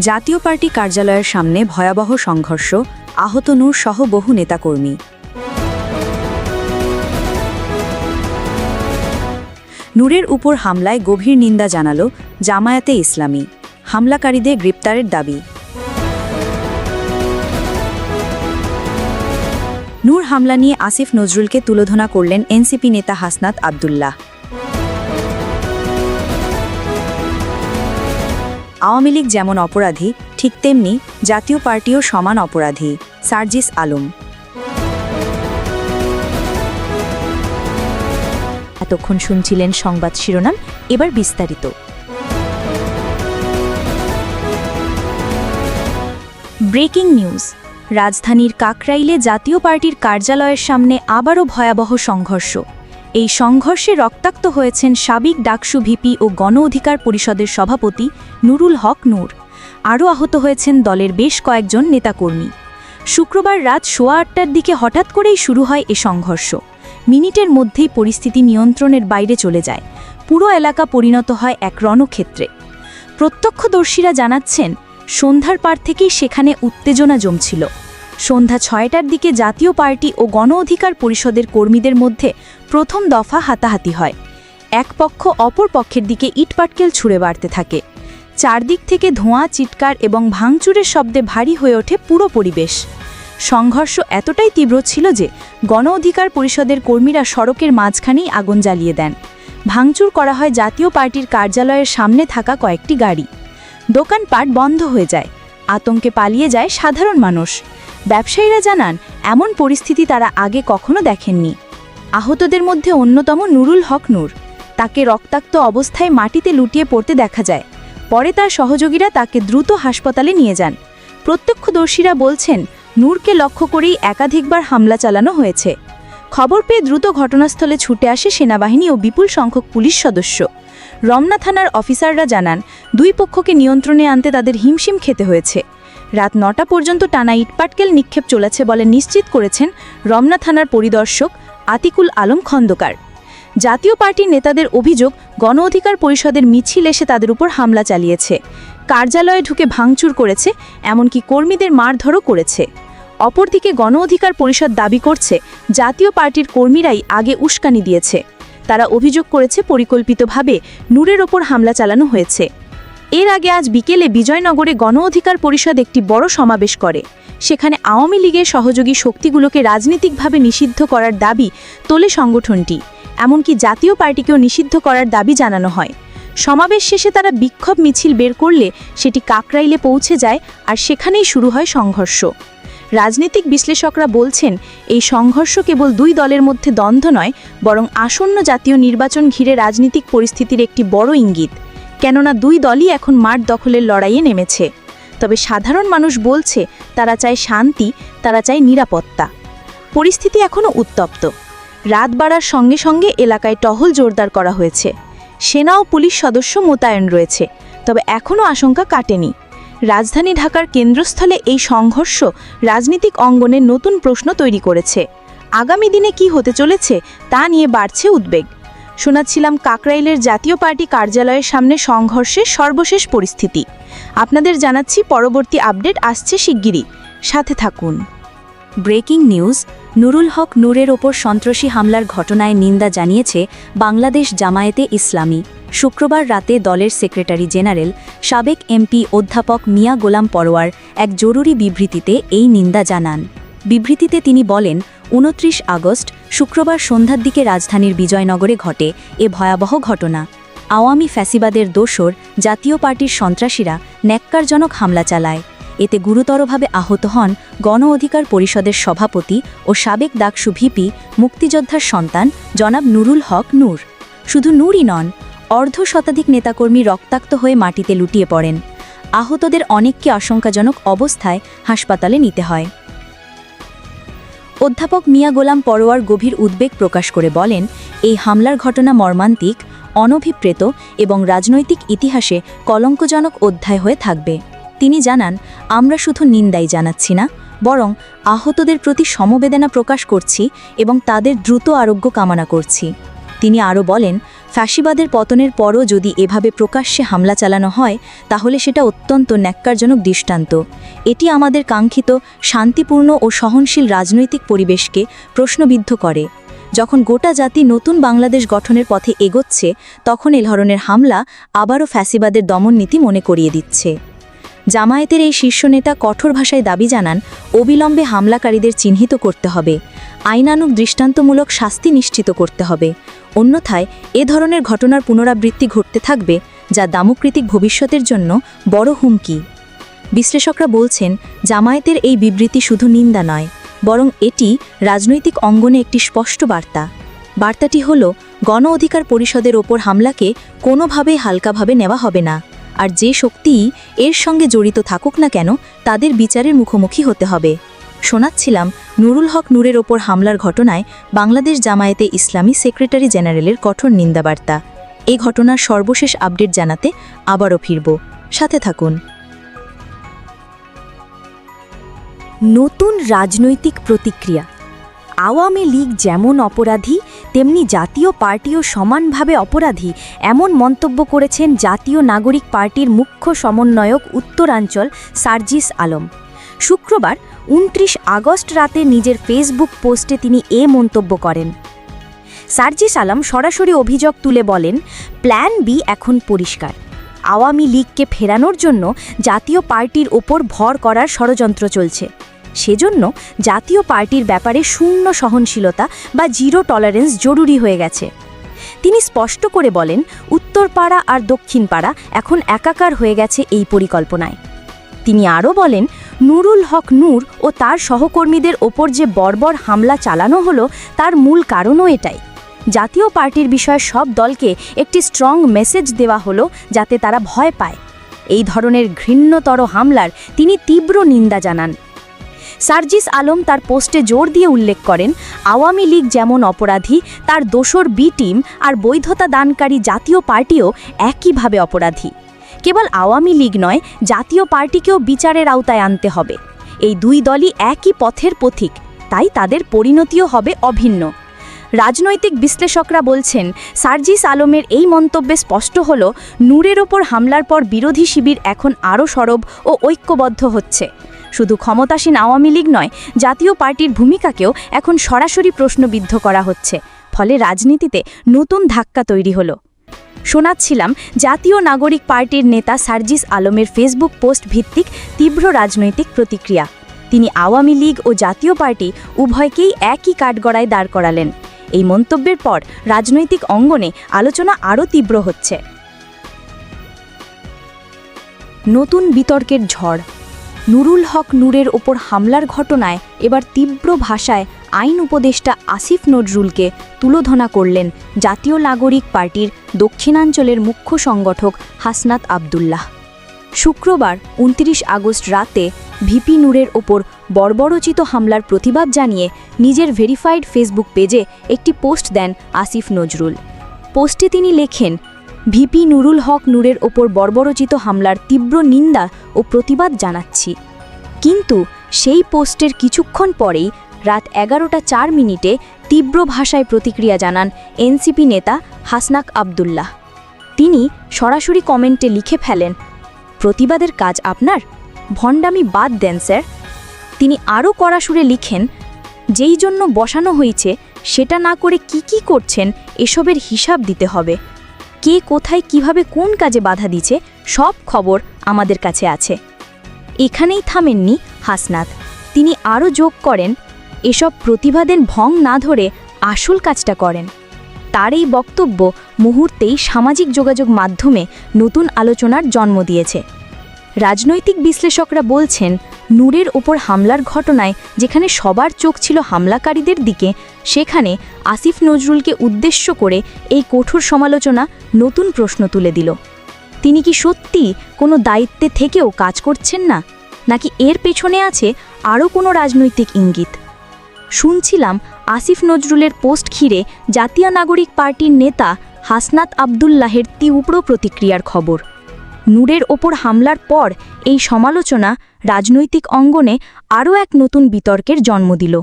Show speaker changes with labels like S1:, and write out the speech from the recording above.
S1: জাতীয় পার্টি কার্যালয়ের সামনে ভয়াবহ সংঘর্ষ, আহত নূর সহ বহু নেতাকর্মী। নূরের উপর হামলায় গভীর নিন্দা জানাল জামায়াতে ইসলামী, হামলাকারীদের গ্রেপ্তারের দাবি। নূর হামলা নিয়ে আসিফ নজরুলকে তুলোধনা করলেন এনসিপি নেতা হাসনাত আব্দুল্লাহ। আওয়ামী লীগ যেমন অপরাধী, ঠিক তেমনি জাতীয় পার্টিও সমান অপরাধী, সার্জিস আলম।
S2: এতক্ষণ শুনছিলেন সংবাদ শিরোনাম, এবার বিস্তারিত। Breaking news. রাজধানীর কাকরাইলে জাতীয় পার্টির কার্যালয়ের সামনে আবারও ভয়াবহ সংঘর্ষ। এই সংঘর্ষে রক্তাক্ত হয়েছেন সাবেক ডাকসু ভিপি ও গণ অধিকার পরিষদের সভাপতি নুরুল হক নূর। আরও আহত হয়েছেন দলের বেশ কয়েকজন নেতাকর্মী। শুক্রবার রাত 8:15টার দিকে হঠাৎ করেই শুরু হয় এ সংঘর্ষ। মিনিটের মধ্যেই পরিস্থিতি নিয়ন্ত্রণের বাইরে চলে যায়। পুরো এলাকা পরিণত হয় এক রণক্ষেত্রে। প্রত্যক্ষদর্শীরা জানাচ্ছেন, সন্ধ্যার পার থেকেই সেখানে উত্তেজনা জমছিল। সন্ধ্যা 6টার দিকে জাতীয় পার্টি ও গণ অধিকার পরিষদের কর্মীদের মধ্যে প্রথম দফা হাতাহাতি হয়। এক পক্ষ অপর পক্ষের দিকে ইটপাটকেল ছুঁড়ে বাড়তে থাকে। চারদিক থেকে ধোঁয়া, চিৎকার এবং ভাঙচুরের শব্দে ভারী হয়ে ওঠে পুরো পরিবেশ। সংঘর্ষ এতটাই তীব্র ছিল যে গণ অধিকার পরিষদের কর্মীরা সড়কের মাঝখানেই আগুন জ্বালিয়ে দেন। ভাঙচুর করা হয় জাতীয় পার্টির কার্যালয়ের সামনে থাকা কয়েকটি গাড়ি। দোকানপাট বন্ধ হয়ে যায়। আতঙ্কে পালিয়ে যায় সাধারণ মানুষ। ব্যবসায়ীরা জানান, এমন পরিস্থিতি তারা আগে কখনো দেখেননি। আহতদের মধ্যে অন্যতম নুরুল হক নূর। তাকে রক্তাক্ত অবস্থায় মাটিতে লুটিয়ে পড়তে দেখা যায়। পরে তার সহযোগীরা তাকে দ্রুত হাসপাতালে নিয়ে যান। প্রত্যক্ষদর্শীরা বলছেন, নূরকে লক্ষ্য করেই একাধিকবার হামলা চালানো হয়েছে। খবর পেয়ে দ্রুত ঘটনাস্থলে ছুটে আসে সেনাবাহিনী ও বিপুল সংখ্যক পুলিশ সদস্য। রমনা থানার অফিসাররা জানান, দুই পক্ষকে নিয়ন্ত্রণে আনতে তাদের হিমশিম খেতে হয়েছে। রাত 9টা পর্যন্ত টানা ইটপাটকেল নিক্ষেপ চলেছে বলে নিশ্চিত করেছেন রমনা থানার পরিদর্শক আতিকুল আলম খন্দকার। জাতীয় পার্টির নেতাদের অভিযোগ, গণ অধিকার পরিষদের মিছিল এসে তাদের উপর হামলা চালিয়েছে, কার্যালয়ে ঢুকে ভাঙচুর করেছে, এমনকি কর্মীদের মারধরও করেছে। অপরদিকে গণ অধিকার পরিষদ দাবি করছে, জাতীয় পার্টির কর্মীরাই আগে উস্কানি দিয়েছে। তারা অভিযোগ করেছে, পরিকল্পিতভাবে নূরের ওপর হামলা চালানো হয়েছে। এর আগে আজ বিকেলে বিজয়নগরে গণ অধিকার পরিষদ একটি বড় সমাবেশ করে। সেখানে আওয়ামী লীগের সহযোগী শক্তিগুলোকে রাজনৈতিকভাবে নিষিদ্ধ করার দাবি তোলে সংগঠনটি। এমনকি জাতীয় পার্টিকেও নিষিদ্ধ করার দাবি জানানো হয়। সমাবেশ শেষে তারা বিক্ষোভ মিছিল বের করলে সেটি কাকরাইলে পৌঁছে যায়, আর সেখানেই শুরু হয় সংঘর্ষ। রাজনৈতিক বিশ্লেষকরা বলছেন, এই সংঘর্ষ কেবল দুই দলের মধ্যে দ্বন্দ্ব নয়, বরং আসন্ন জাতীয় নির্বাচন ঘিরে রাজনৈতিক পরিস্থিতির একটি বড় ইঙ্গিত। কেননা দুই দলই এখন মাঠ দখলের লড়াইয়ে নেমেছে। তবে সাধারণ মানুষ বলছে, তারা চায় শান্তি, তারা চায় নিরাপত্তা। পরিস্থিতি এখনও উত্তপ্ত। রাত বাড়ার সঙ্গে সঙ্গে এলাকায় টহল জোরদার করা হয়েছে। সেনা ও পুলিশ সদস্য মোতায়েন রয়েছে। তবে এখনও আশঙ্কা কাটেনি। রাজধানী ঢাকার কেন্দ্রস্থলে এই সংঘর্ষ রাজনৈতিক অঙ্গনে নতুন প্রশ্ন তৈরি করেছে। আগামী দিনে কি হতে চলেছে তা নিয়ে বাড়ছে উদ্বেগ। শোনাচ্ছিলাম কাকরাইলের জাতীয় পার্টি কার্যালয়ের সামনে সংঘর্ষের সর্বশেষ পরিস্থিতি। আপনাদের জানাচ্ছি পরবর্তী আপডেট আসছে শিগগিরই, সাথে থাকুন।
S1: Breaking news. নুরুল হক নূরের ওপর সন্ত্রাসী হামলার ঘটনায় নিন্দা জানিয়েছে বাংলাদেশ জামায়াতে ইসলামী। শুক্রবার রাতে দলের সেক্রেটারি জেনারেল, সাবেক এমপি অধ্যাপক মিয়া গোলাম পরোয়ার এক জরুরি বিবৃতিতে এই নিন্দা জানান। বিবৃতিতে তিনি বলেন, 29 আগস্ট শুক্রবার সন্ধ্যার দিকে রাজধানীর বিজয়নগরে ঘটে এ ভয়াবহ ঘটনা। আওয়ামী ফ্যাসিবাদের দোসর জাতীয় পার্টির সন্ত্রাসীরা ন্যাক্কারজনক হামলা চালায়। এতে গুরুতরভাবে আহত হন গণ অধিকার পরিষদের সভাপতি ও সাবেক ডাকসু ভিপি, মুক্তিযোদ্ধার সন্তান জনাব নুরুল হক নূর। শুধু নূরই নন, অর্ধশতাধিক নেতাকর্মী রক্তাক্ত হয়ে মাটিতে লুটিয়ে পড়েন। আহতদের অনেককে আশঙ্কাজনক অবস্থায় হাসপাতালে নিতে হয়। অধ্যাপক মিয়া গোলাম পরোয়ার গভীর উদ্বেগ প্রকাশ করে বলেন, এই হামলার ঘটনা মর্মান্তিক, অনভিপ্রেত এবং রাজনৈতিক ইতিহাসে কলঙ্কজনক অধ্যায় হয়ে থাকবে। তিনি জানান, আমরা শুধু নিন্দাই জানাচ্ছি না, বরং আহতদের প্রতি সমবেদনা প্রকাশ করছি এবং তাদের দ্রুত আরোগ্য কামনা করছি। তিনি আরও বলেন, ফ্যাসিবাদের পতনের পরও যদি এভাবে প্রকাশ্যে হামলা চালানো হয় তাহলে সেটা অত্যন্ত ন্যাক্কারজনক দৃষ্টান্ত। এটি আমাদের কাঙ্ক্ষিত শান্তিপূর্ণ ও সহনশীল রাজনৈতিক পরিবেশকে প্রশ্নবিদ্ধ করে। যখন গোটা জাতি নতুন বাংলাদেশ গঠনের পথে এগোচ্ছে তখন এ ধরনের হামলা আবারও ফ্যাসিবাদের দমননীতি মনে করিয়ে দিচ্ছে। জামায়াতের এই শীর্ষ নেতা কঠোর ভাষায় দাবি জানান, অবিলম্বে হামলাকারীদের চিহ্নিত করতে হবে, আইনানুগ দৃষ্টান্তমূলক শাস্তি নিশ্চিত করতে হবে। অন্যথায় এ ধরনের ঘটনার পুনরাবৃত্তি ঘটতে থাকবে, যা দামকৃতিক ভবিষ্যতের জন্য বড় হুমকি। বিশ্লেষকরা বলছেন, জামায়াতের এই বিবৃতি শুধু নিন্দা নয়, বরং এটি রাজনৈতিক অঙ্গনে একটি স্পষ্ট বার্তা। বার্তাটি হল, গণ অধিকার পরিষদের ওপর হামলাকে কোনোভাবেই হালকাভাবে নেওয়া হবে না, আর যে শক্তিই এর সঙ্গে জড়িত থাকুক না কেন তাদের বিচারের মুখোমুখি হতে হবে। শোনাচ্ছিলাম নুরুল হক নূরের ওপর হামলার ঘটনায় বাংলাদেশ জামায়াতে ইসলামী সেক্রেটারি জেনারেলের কঠোর নিন্দাবার্তা। এই ঘটনার সর্বশেষ আপডেট জানাতে আবারও ফিরব, সাথে থাকুন।
S2: নতুন রাজনৈতিক প্রতিক্রিয়া। আওয়ামী লীগ যেমন অপরাধী তেমনি জাতীয় পার্টিও সমানভাবে অপরাধী, এমন মন্তব্য করেছেন জাতীয় নাগরিক পার্টির মুখ্য সমন্বয়ক উত্তরাঞ্চল সার্জিস আলম। শুক্রবার 29 আগস্ট রাতে নিজের ফেসবুক পোস্টে তিনি এ মন্তব্য করেন। সার্জিস আলম সরাসরি অভিযোগ তুলে বলেন, প্ল্যান বি এখন পরিষ্কার। আওয়ামী লীগকে ফেরানোর জন্য জাতীয় পার্টির ওপর ভর করার ষড়যন্ত্র চলছে। সেজন্য জাতীয় পার্টির ব্যাপারে শূন্য সহনশীলতা বা জিরো টলারেন্স জরুরি হয়ে গেছে। তিনি স্পষ্ট করে বলেন, উত্তরপাড়া আর দক্ষিণপাড়া এখন একাকার হয়ে গেছে এই পরিকল্পনায়। তিনি আরও বলেন, নুরুল হক নূর ও তার সহকর্মীদের ওপর যে বর্বর হামলা চালানো হলো তার মূল কারণও এটাই। জাতীয় পার্টির বিষয়ে সব দলকে একটি স্ট্রং মেসেজ দেওয়া হলো যাতে তারা ভয় পায়। এই ধরনের ঘৃণ্যতর হামলার তিনি তীব্র নিন্দা জানান। সার্জিস আলম তার পোস্টে জোর দিয়ে উল্লেখ করেন, আওয়ামী লীগ যেমন অপরাধী, তার দোসর বি টিম আর বৈধতা দানকারী জাতীয় পার্টিও একইভাবে অপরাধী। কেবল আওয়ামী লীগ নয়, জাতীয় পার্টিকেও বিচারের আওতায় আনতে হবে। এই দুই দলই একই পথের পথিক, তাই তাদের পরিণতিও হবে অভিন্ন। রাজনৈতিক বিশ্লেষকরা বলছেন, সার্জিস আলমের এই মন্তব্যে স্পষ্ট হল, নূরের ওপর হামলার পর বিরোধী শিবির এখন আরও সরব ও ঐক্যবদ্ধ হচ্ছে। শুধু ক্ষমতাসীন আওয়ামী লীগ নয়, জাতীয় পার্টির ভূমিকাকেও এখন সরাসরি প্রশ্নবিদ্ধ করা হচ্ছে। ফলে রাজনীতিতে নতুন ধাক্কা তৈরি হলো। শোনাচ্ছিলাম জাতীয় নাগরিক পার্টির নেতা সার্জিস আলমের ফেসবুক পোস্ট ভিত্তিক তীব্র রাজনৈতিক প্রতিক্রিয়া। তিনি আওয়ামী লীগ ও জাতীয় পার্টি উভয়কেই একই কাঠগড়ায় দাঁড় করালেন। এই মন্তব্যের পর রাজনৈতিক অঙ্গনে আলোচনা আরও তীব্র হচ্ছে। নতুন বিতর্কের ঝড়। নুরুল হক নূরের ওপর হামলার ঘটনায় এবার তীব্র ভাষায় আইন উপদেষ্টা আসিফ নজরুলকে তুলোধনা করলেন জাতীয় নাগরিক পার্টির দক্ষিণাঞ্চলের মুখ্য সংগঠক হাসনাত আবদুল্লাহ। শুক্রবার 29 আগস্ট রাতে ভিপি নূরের ওপর বর্বরোচিত হামলার প্রতিবাদ জানিয়ে নিজের ভেরিফাইড ফেসবুক পেজে একটি পোস্ট দেন আসিফ নজরুল। পোস্টে তিনি লেখেন, ভিপি নুরুল হক নূরের ওপর বর্বরোচিত হামলার তীব্র নিন্দা ও প্রতিবাদ জানাচ্ছি। কিন্তু সেই পোস্টের কিছুক্ষণ পরেই রাত 11:04 তীব্র ভাষায় প্রতিক্রিয়া জানান এনসিপি নেতা হাসনাত আবদুল্লাহ। তিনি সরাসরি কমেন্টে লিখে ফেলেন, প্রতিবাদের কাজ আপনার, ভণ্ডামি বাদ দেন স্যার। তিনি আরও কড়া সুরে লিখেন, যেই জন্য বসানো হয়েছে সেটা না করে কি করছেন এসবের হিসাব দিতে হবে। কে কোথায় কিভাবে কোন কাজে বাধা দিচ্ছে সব খবর আমাদের কাছে আছে। এখানেই থামেননি হাসনাত। তিনি আরও যোগ করেন, এসব প্রতিবাদের ভং না ধরে আসল কাজটা করেন। তার এই বক্তব্য মুহূর্তেই সামাজিক যোগাযোগ মাধ্যমে নতুন আলোচনার জন্ম দিয়েছে। রাজনৈতিক বিশ্লেষকরা বলছেন, নূরের ওপর হামলার ঘটনায় যেখানে সবার চোখ ছিল হামলাকারীদের দিকে, সেখানে আসিফ নজরুলকে উদ্দেশ্য করে এই কঠোর সমালোচনা নতুন প্রশ্ন তুলে দিল। তিনি কি সত্যি কোনো দায়িত্বে থেকেও কাজ করছেন না, নাকি এর পেছনে আছে আরও কোনো রাজনৈতিক ইঙ্গিত? শুনছিলাম আসিফ নজরুলের পোস্ট ঘিরে জাতীয় নাগরিক পার্টির নেতা হাসনাত আবদুল্লাহের তীব্র প্রতিক্রিয়ার খবর। নূরের ওপর হামলার পর এই সমালোচনা রাজনৈতিক অঙ্গনে আরও এক নতুন বিতর্কের জন্ম দিল।